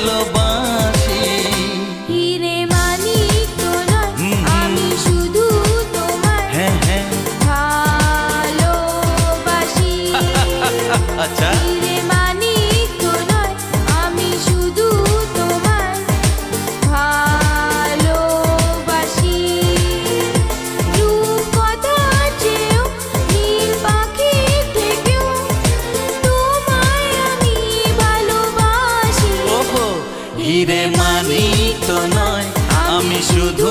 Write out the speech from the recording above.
ভালোবাসি। হিরে মানিক তো নয়, আমি শুধু তোমায় হ্যাঁ হ্যাঁ ভালোবাসি। আচ্ছা হিরে মানিক তো নয়, আমি শুধু তোমায় ভালোবাসি। রূপকথার চেয়েও নীল পাখির থেকেও তোমায় আমি ভালোবাসি। ওহো হিরে মানিক তো নয়, আমি শুধু